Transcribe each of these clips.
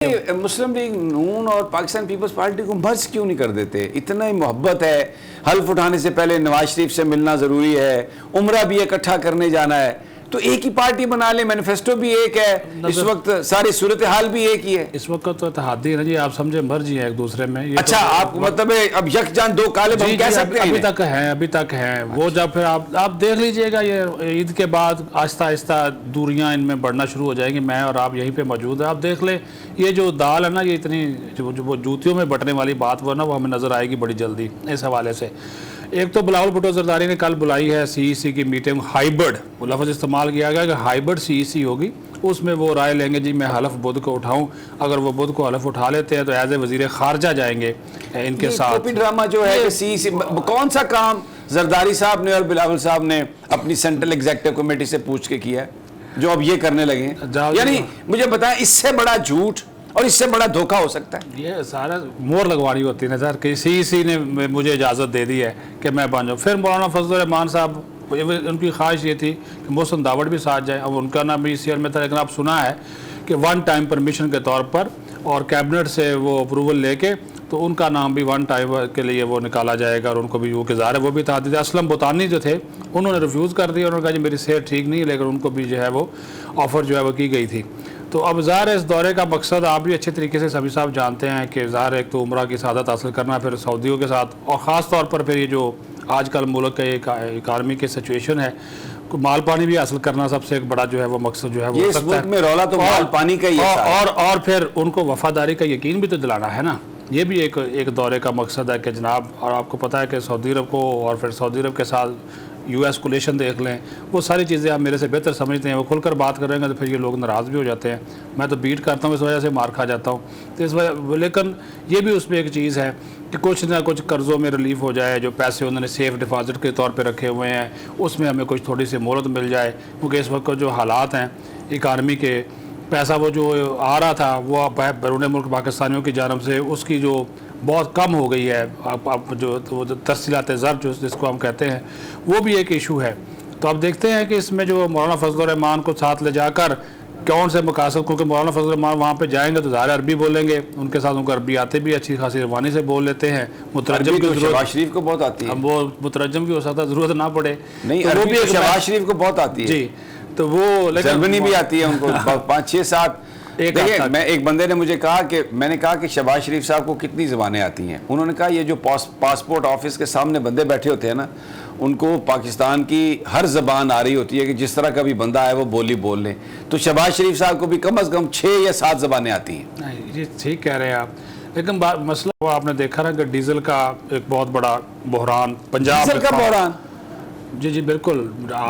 मुस्लिम league नून और Pakistan peoples party को मर्ज क्यों नहीं कर देते? इतना ही मोहब्बत है, हल्फ उठाने से पहले नवाज शरीफ से मिलना जरूरी है, उम्रा भी इकट्ठा करने जाना है, तो एक ही पार्टी बना ले, मैनिफेस्टो भी एक है, इस वक्त सारी सूरत हाल भी एक ही है। इस वक्त तो इत्तेहादी है ना जी, आप समझे मर्जी है एक दूसरे में। ये अच्छा, तो आप मतलब अब यकजान दो काले हम कह सकते हैं? अभी तक है वो। जब फिर आप देख लीजिएगा, ये ईद के बाद आहिस्ता आहिस्ता दूरियां इनमें बढ़ना शुरू हो जाएंगी। मैं और आप यहीं पे मौजूद है, आप देख ले ये जो दाल है ना, ये इतनी जो वो जूतियों में बटने वाली बात वो ना, वो हमें नजर आएगी बड़ी जल्दी इस हवाले से। एक तो बिलावल भुट्टो जरदारी ने कल बुलाई है सीईसी की मीटिंग, हाइब्रिड लफ्ज़ इस्तेमाल किया गया कि हाइब्रिड सीईसी होगी, उसमें वो राय लेंगे जी मैं हलफ बुध को उठाऊं, अगर वो बुध को हलफ उठा लेते हैं तो एज ए वजीर खारजा जाएंगे इनके साथ। ड्रामा जो है सीईसी कौन सा काम जरदारी साहब ने और बिलावल साहब ने अपनी सेंट्रल एग्जीक्यूटिव कमेटी से पूछ के किया है जो अब ये करने लगे? यानी मुझे बताएं, इससे बड़ा झूठ और इससे बड़ा धोखा हो सकता है? ये सारा मोहर लगवानी होती है ना सर, कि सीईसी ने मुझे इजाज़त दे दी है कि मैं बन जाऊँ। फिर मौलाना फजल रहमान साहब, उनकी ख्वाहिश ये थी कि मोहसिन दावड़ भी साथ जाए। अब उनका नाम भी सीआर में था, लेकिन आप सुना है कि वन टाइम परमिशन के तौर पर और कैबिनेट से वो अप्रूवल लेके तो उनका नाम भी वन टाइम के लिए वो निकाला जाएगा, और उनको भी वो ज़ाहिर है वो भी था। असलम बुतानी जो थे उन्होंने रिफ्यूज़ कर दिया, उन्होंने कहा जी मेरी सेहत ठीक नहीं है, लेकिन उनको भी जो है वो ऑफ़र जो है वो की गई थी। तो अब ज़ाहिर है इस दौरे का मकसद आप भी अच्छे तरीके से सभी साहब जानते हैं कि ज़ाहिर है एक तो उम्रा की सआदत हासिल करना, फिर सऊदियों के साथ, और ख़ास तौर पर फिर ये जो आजकल मुल्क के इकानमी की सिचुएशन है, माल पानी भी हासिल करना सबसे एक बड़ा जो है वो मकसद जो है वो सकता है। में रौला तो माल पानी का ही है, और फिर उनको वफादारी का यकीन भी तो दिलाना है ना, ये भी एक दौरे का मकसद है कि जनाब। और आपको पता है कि सऊदी अरब को और फिर सऊदी अरब के साथ यूएस को रिलेशन देख लें, वो सारी चीज़ें आप मेरे से बेहतर समझते हैं। वो खुलकर बात करेंगे तो फिर ये लोग नाराज़ भी हो जाते हैं, मैं तो बीट करता हूँ, इस वजह से मार खा जाता हूँ। तो इस वजह, लेकिन ये भी उसमें एक चीज़ है कि कुछ ना कुछ कर्ज़ों में रिलीफ हो जाए, जो पैसे उन्होंने सेफ डिपॉजिट के तौर पे रखे हुए हैं उसमें हमें कुछ थोड़ी सी मोहलत मिल जाए, क्योंकि इस वक्त जो हालात हैं इकानमी के, पैसा वो जो आ रहा था वो बैरून मुल्क पाकिस्तानियों की जानब से उसकी जो बहुत कम हो गई है, आप जो तरसीलात ज़र जो जिसको हम कहते हैं, वो भी एक इशू है। तो अब देखते हैं कि इसमें जो मौलाना फजल रहमान को साथ ले जाकर कौन से मकासद, क्योंकि मौलाना फजल रहमान वहाँ पे जाएंगे तो ज़ाहिर अरबी बोलेंगे, उनके साथ उनको अरबी आते भी अच्छी खासी रवानी से बोल लेते हैं, मुतरजम की शहबाज शरीफ को बहुत आती है, वो मुतरजम की हो सकता है ज़रूरत ना पड़े, नहीं वो भी शहबाज शरीफ को बहुत आती है जी। तो वो जर्मनी भी आती है उनको 5-6-7। देखिए, मैं एक बंदे ने मुझे कहा कि मैंने कहा कि शहबाज शरीफ साहब को कितनी ज़बानें आती हैं? उन्होंने कहा ये जो पासपोर्ट ऑफिस के सामने बंदे बैठे होते हैं ना, उनको पाकिस्तान की हर ज़बान आ रही होती है कि जिस तरह का भी बंदा है वो बोली बोल लें। तो शहबाज शरीफ साहब को भी कम अज़ कम 6 या 7 ज़बानें आती हैं। ये ठीक कह रहे हैं आप, लेकिन मसला वो आपने देखा ना कि डीजल का एक बहुत बड़ा बहरान पंजाब डीजल का बहरान। जी जी बिल्कुल।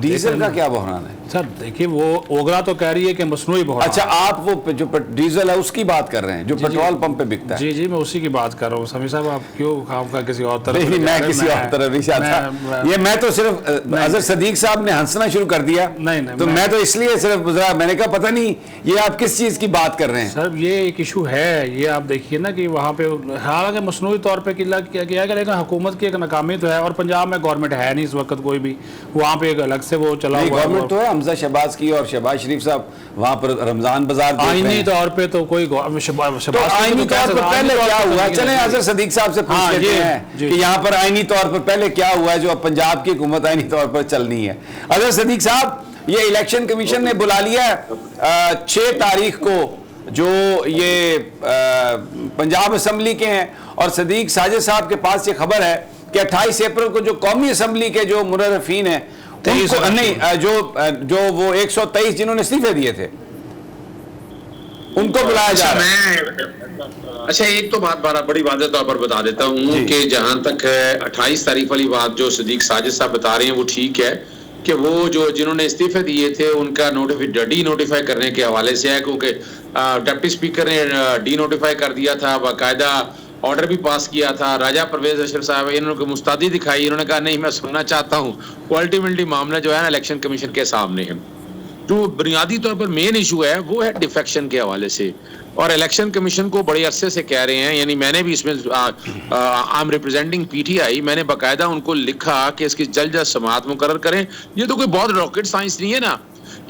डीजल का क्या बहरान है सर? देखिए वो ओगरा तो कह रही है कि मसनूई बहरान। अच्छा, आप वो जो डीजल है उसकी बात कर रहे हैं जो पेट्रोल पंप पे बिकता है? जी जी मैं उसी की बात कर रहा हूँ। समी साहब आप क्यों खामखा किसी और तरफ? नहीं, मैं किसी और तरफ नहीं चाहता। ये मैं तो सिर्फ अजहर सदीक साहब ने हंसना शुरू कर दिया, नहीं तो मैं तो इसलिए सिर्फ मैंने कहा पता नहीं ये आप किस चीज की बात कर रहे हैं। सर ये एक इशू है, ये आप देखिए ना कि वहाँ पे हालांकि मसनूई तौर पर किया गया, लेकिन हुकूमत की एक नाकामी तो है, और पंजाब में गवर्नमेंट है नहीं इस वक्त कोई भी, वहाँ पे एक अलग से वो चला हुआ गवर्नमेंट तो है हमजा शहबाज की, और शहबाज शरीफ साहब वहाँ पर रमजान बाजार आईनी तौर पे तो कोई तो आईनी तौर पर पहले क्या हुआ? चले अजहर सदीक साहब से पूछ लेते हैं कि यहाँ पर आईनी तौर पर पहले क्या हुआ है जो अब पंजाब की हुकूमत आईनी तौर पर चलनी है। अजहर सदीक साहब, ये इलेक्शन कमीशन ने बुला लिया 6 तारीख को जो ये पंजाब असम्बली के हैं, और सदीक साजिद साहब के पास ये खबर है कि 28 अप्रैल को जो कौमी असम्बली के जो मुर्रफीन है नहीं जो वो 123 जिन्होंने इस्तीफे दिए थे उनको बुलाया जा रहा है। अच्छा, एक तो बात बड़ी वाज़ेह तौर पर बता देता हूँ कि जहां तक 28 तारीख वाली बात जो सदीक साजिद साहब बता रहे हैं वो ठीक है कि वो जो जिन्होंने इस्तीफे दिए थे उनका डी नोटिफाई करने के हवाले से है, क्योंकि डिप्टी स्पीकर ने डी नोटिफाई कर दिया था, बाकायदा ऑर्डर भी पास किया था। राजा परवेज अशरफ साहब इन्होंने मुस्तैदी दिखाई, इन्होंने कहा नहीं मैं सुनना चाहता हूँ। अल्टीमेटली मामला जो है ना इलेक्शन कमीशन के सामने है। जो बुनियादी तौर पर मेन इशू है वो है डिफेक्शन के हवाले से, और इलेक्शन कमीशन को बड़े अरसे से कह रहे हैं, यानी मैंने भी इसमें आई एम रिप्रेजेंटिंग पीटीआई, मैंने बाकायदा उनको लिखा कि इसकी जल्द समाअत मुकर्रर करें। ये तो कोई बहुत रॉकेट साइंस नहीं है ना,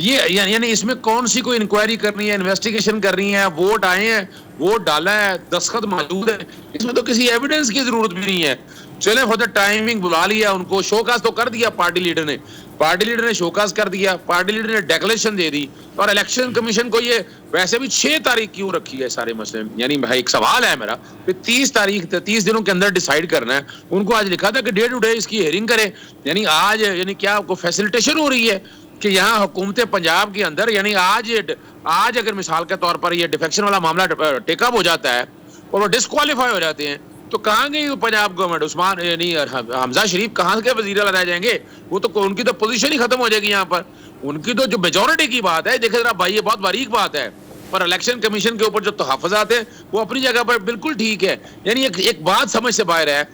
ये यानी इसमें कौन सी कोई इंक्वायरी करनी है, इन्वेस्टिगेशन करनी है, वोट आए हैं वोट डाला है, दस्तखत मौजूद है, इसमें तो किसी एविडेंस की जरूरत भी नहीं है। चले फॉर द टाइमिंग बुला लिया उनको, शोकास तो कर दिया पार्टी लीडर ने शोकास कर दिया, पार्टी लीडर ने डेक्लेरेशन दे दी। और इलेक्शन कमीशन को ये वैसे भी 6 तारीख क्यों रखी है सारे मसले? यानी भाई एक सवाल है मेरा, 30 दिनों के अंदर डिसाइड करना है। उनको आज लिखा था कि डे टू डे इसकी हियरिंग करें, यानी आज यानी क्या आपको फैसिलिटेशन हो रही है कि यहाँ हुकूमत पंजाब के अंदर, यानी आज अगर मिसाल के तौर पर ये डिफेक्शन वाला मामला टेकअप हो जाता है और वो डिस्क्वालीफाई हो जाते हैं, तो कहाँ गई पंजाब गवर्नमेंट? उस्मान यानी हमजा शरीफ कहाँ के वजीर आला रह जाएंगे? वो तो उनकी तो पोजीशन ही खत्म हो जाएगी यहाँ पर। उनकी तो जो मेजोरिटी की बात है, देखे जरा भाई, ये बहुत बारीक बात है, पर इलेक्शन कमीशन के ऊपर जो तहफ़्फ़ुज़ात है वो अपनी जगह पर बिल्कुल ठीक है। यानी एक बात समझ से बाहर है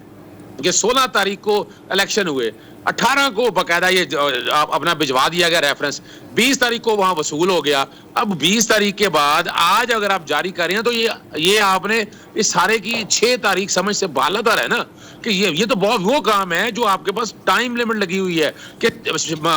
कि 16 तारीख को इलेक्शन हुए, 18 को बकायदा ये अपना भिजवा दिया गया रेफरेंस, 20 तारीख को वहां वसूल हो गया। अब 20 तारीख के बाद आज अगर आप जारी कर रहे हैं तो ये आपने इस सारे की 6 तारीख समझ से बालातर है ना, कि ये तो बहुत वो काम है जो आपके पास टाइम लिमिट लगी हुई है कि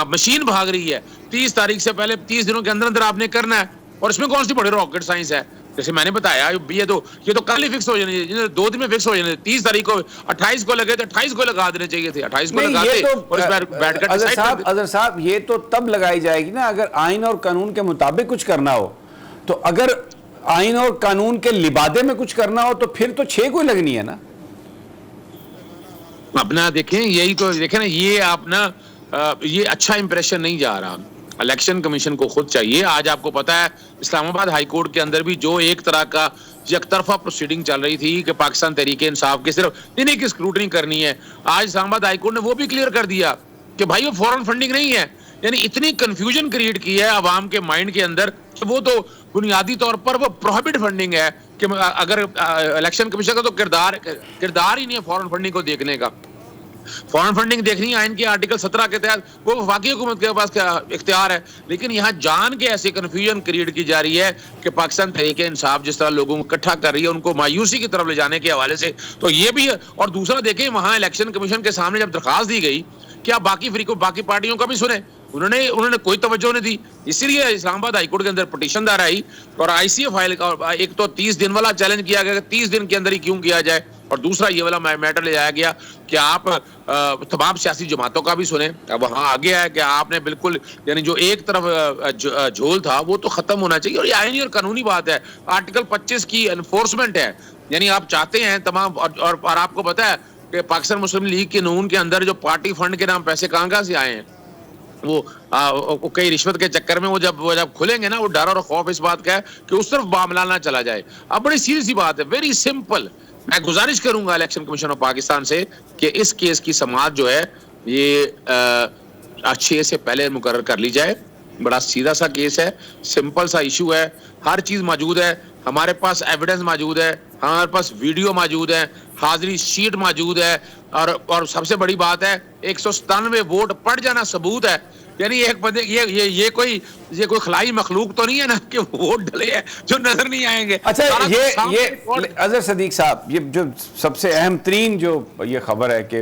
मशीन भाग रही है, 30 तारीख से पहले 30 दिनों के अंदर अंदर आपने करना है। और इसमें कौन सी बड़ी रॉकेट साइंस है? जैसे मैंने बताया, ये तो कल ही फिक्स हो जाने, 2 दिन में फिक्स हो जाने। 30 तारीख को 28 को लगे थे, 28 को लगा देने चाहिए थे, 28 को लगाते और इस बार बैठकर डिसाइड कर देते। अजहर साहब, ये तो तब लगाई जाएगी ना अगर आइन और कानून के मुताबिक कुछ करना हो। तो अगर आइन और कानून के लिबादे में कुछ करना हो तो फिर तो 6 को ही लगनी है ना। अपना देखें, यही तो देखें ना, ये अपना ये अच्छा इंप्रेशन नहीं जा रहा। इलेक्शन कमीशन को खुद चाहिए। आज आपको पता है इस्लामाबाद हाई कोर्ट के अंदर भी जो एक तरह का एकतरफा प्रोसीडिंग चल रही थी कि पाकिस्तान तहरीक इंसाफ के सिर्फ इन्हीं की स्क्रूटनी करनी है, आज इस्लामाबाद हाई कोर्ट ने वो भी क्लियर कर दिया कि भाई वो फॉरेन फंडिंग नहीं है। यानी इतनी कंफ्यूजन क्रिएट की है अवाम के माइंड के अंदर कि वो तो बुनियादी तौर पर वो प्रोहिबिट फंडिंग है कि अगर इलेक्शन कमीशन का तो किरदार ही नहीं है फॉरेन फंडिंग को देखने का। फॉरेन फंडिंग देखनी है आइन के आर्टिकल 17 के तहत, वो वफाकी हुकूमत के पास क्या इख्तियार है। लेकिन यहाँ जान के ऐसी कंफ्यूजन क्रिएट की जा रही है कि पाकिस्तान तहरीक इंसाफ जिस तरह लोगों को इकट्ठा कर रही है उनको मायूसी की तरफ ले जाने के हवाले से, तो ये भी है। और दूसरा देखें, वहां इलेक्शन कमीशन के सामने जब दरखास्त दी गई कि आप बाकी पार्टियों का भी सुने, उन्होंने कोई तवज्जो नहीं दी। इसीलिए इस्लामाबाद हाईकोर्ट के अंदर पिटीशन दायर आई और आईसीए फाइल का एक तो 30 दिन वाला चैलेंज किया गया, 30 दिन के अंदर ही क्यों किया जाए, और दूसरा ये वाला मैटर ले जाया गया कि आप तमाम सियासी जमातों का भी सुने। अब वहाँ आगे है कि आपने बिल्कुल यानी जो एक तरफ झोल था वो तो खत्म होना चाहिए। और ये आईनी और कानूनी बात है, आर्टिकल 25 की एनफोर्समेंट है। यानी आप चाहते हैं तमाम और आपको पता है कि पाकिस्तान मुस्लिम लीग के नून के अंदर जो पार्टी फंड के नाम पैसे कहाँ से आए हैं, वो कई रिश्वत के चक्कर में वो जब खुलेंगे ना, वो डर और खौफ इस बात का है कि उस तरफ मामला ना चला जाए। अब बड़ी सीधी सी बात है, वेरी सिंपल। मैं गुजारिश करूंगा इलेक्शन कमीशन ऑफ पाकिस्तान से कि इस केस की समाअत जो है ये 6 से पहले मुकर्रर कर ली जाए। बड़ा सीधा सा केस है, सिंपल सा इशू है, हर चीज मौजूद है, हमारे पास एविडेंस मौजूद है, हमारे पास वीडियो मौजूद है, हाजिरी शीट मौजूद है, और सबसे बड़ी बात है 197 वोट पड़ जाना सबूत है। यानी एक बंदे ये कोई खलाई मखलूक तो नहीं है ना कि वोट डले हैं जो नजर नहीं आएंगे। अच्छा, ये अजहर सदीक साहब, ये जो सबसे अहम तरीन जो ये खबर है कि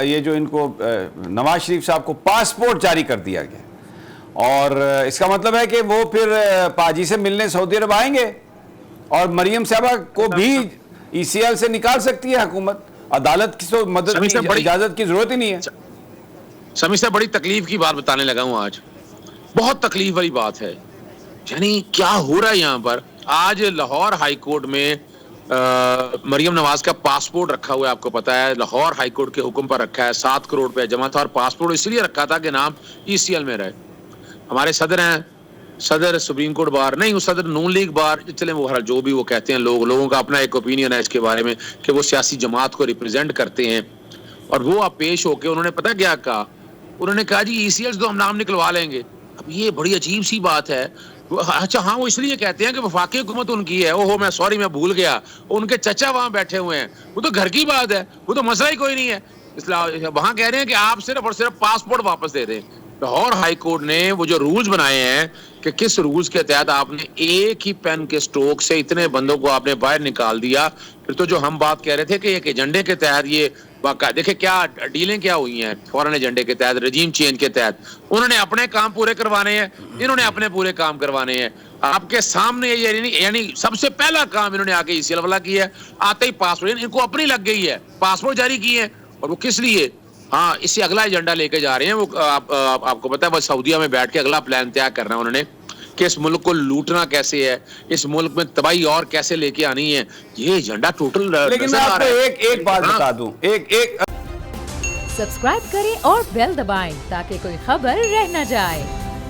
ये जो इनको नवाज शरीफ साहब को पासपोर्ट जारी कर दिया गया, और इसका मतलब है कि वो फिर पाजी से मिलने सऊदी अरब आएंगे और मरियम साहबा को भी ECL से निकाल सकती है हुकूमत। अदालत की तो मदद की इजाजत की जरूरत ही नहीं है। समी से बड़ी तकलीफ की बात बताने लगा हूं आज, बहुत तकलीफ वाली बात है। यानी क्या हो रहा है यहाँ पर? आज लाहौर हाई कोर्ट में मरियम नवाज का पासपोर्ट रखा हुआ है, आपको पता है लाहौर हाई कोर्ट के हुक्म पर रखा है, 7 करोड़ रुपया जमा था, और पासपोर्ट इसलिए रखा था कि नाम ECL में रहे। हमारे सदर हैं, सदर सुप्रीम कोर्ट बार नहीं, वो सदर नून लीग बार, चले वो हर जो भी वो कहते हैं, लोगों का अपना एक ओपिनियन है इसके बारे में कि वो सियासी जमात को रिप्रेजेंट करते हैं। और वो आप पेश होके उन्होंने पता क्या कहा, उन्होंने कहा जी ECL तो हम नाम निकलवा लेंगे। अब ये बड़ी अजीब सी बात है। अच्छा हाँ, वो इसलिए कहते हैं कि वफाकी हुकूमत उनकी है। ओहो, मैं भूल गया, उनके चचा वहां बैठे हुए हैं, वो तो घर की बात है, वो तो मसला ही कोई नहीं है। इसलिए वहां कह रहे हैं कि आप सिर्फ और सिर्फ पासपोर्ट वापस दे दें। लाहौर हाई कोर्ट ने वो जो रूल्स बनाए हैं कि किस रूल्स के तहत आपने एक ही पेन के स्ट्रोक से इतने बंदों को आपने बाहर निकाल दिया, फिर तो जो हम बात कह रहे थे कि एक एजेंडे के तहत ये वाक़ा, देखिए क्या डीलें क्या हुई हैं फॉरेन एजेंडे के तहत, रजीम चेंज के तहत। उन्होंने अपने काम पूरे करवाने हैं, इन्होंने अपने पूरे काम करवाने हैं। आपके सामने यानी सबसे पहला काम इन्होंने आके ईसीएल वाला किया है, आते ही पासपोर्ट इनको अपनी लग गई है, पासपोर्ट जारी किए हैं। और वो किस लिए? हाँ, इससे अगला एजेंडा लेके जा रहे हैं वो। आपको पता है वो सऊदीया में बैठ के अगला प्लान तैयार कर रहे हैं उन्होंने कि इस मुल्क को लूटना कैसे है, इस मुल्क में तबाही और कैसे लेके आनी है। ये एजेंडा टोटल। लेकिन मैं आपको एक बात बता दूं, एक सब्सक्राइब करें और बेल दबाएं ताकि कोई खबर रह न जाए।